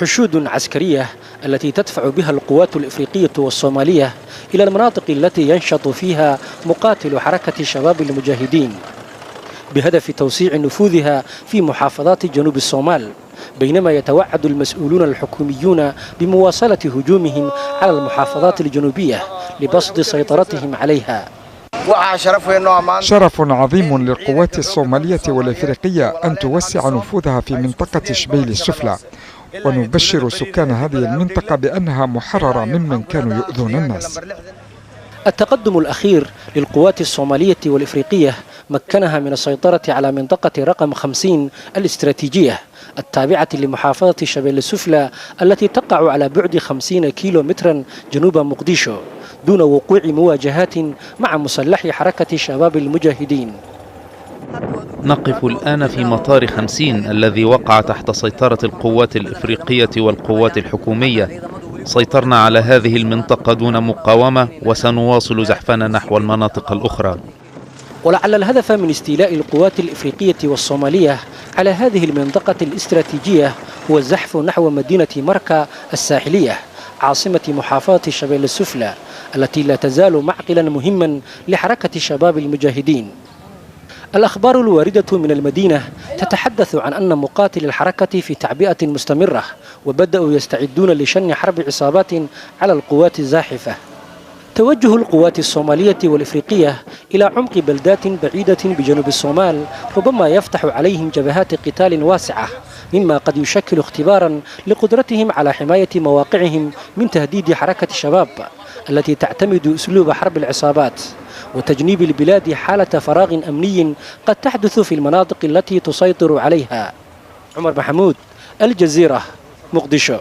حشود عسكرية التي تدفع بها القوات الإفريقية والصومالية إلى المناطق التي ينشط فيها مقاتل حركة شباب المجاهدين بهدف توسيع نفوذها في محافظات جنوب الصومال، بينما يتوعد المسؤولون الحكوميون بمواصلة هجومهم على المحافظات الجنوبية لبسط سيطرتهم عليها. شرف عظيم للقوات الصومالية والإفريقية أن توسع نفوذها في منطقة شبيل السفلى، ونبشر سكان هذه المنطقة بأنها محررة ممن كانوا يؤذون الناس. التقدم الأخير للقوات الصومالية والإفريقية مكنها من السيطرة على منطقة رقم 50 الاستراتيجية التابعة لمحافظة شبيل السفلى التي تقع على بعد 50 كيلومترا جنوب مقديشو دون وقوع مواجهات مع مسلحي حركة شباب المجاهدين. نقف الآن في مطار 50 الذي وقع تحت سيطرة القوات الإفريقية والقوات الحكومية. سيطرنا على هذه المنطقة دون مقاومة وسنواصل زحفنا نحو المناطق الأخرى. ولعل الهدف من استيلاء القوات الإفريقية والصومالية على هذه المنطقة الاستراتيجية هو الزحف نحو مدينة مركا الساحلية عاصمة محافظة شبيل السفلى التي لا تزال معقلا مهما لحركة شباب المجاهدين. الأخبار الواردة من المدينة تتحدث عن أن مقاتلي الحركة في تعبئة مستمرة وبدأوا يستعدون لشن حرب عصابات على القوات الزاحفة. توجه القوات الصومالية والإفريقية إلى عمق بلدات بعيدة بجنوب الصومال ربما يفتح عليهم جبهات قتال واسعة، مما قد يشكل اختبارا لقدرتهم على حماية مواقعهم من تهديد حركة شباب التي تعتمد أسلوب حرب العصابات وتجنيب البلاد حالة فراغ أمني قد تحدث في المناطق التي تسيطر عليها. عمر محمود، الجزيرة، مقديشو.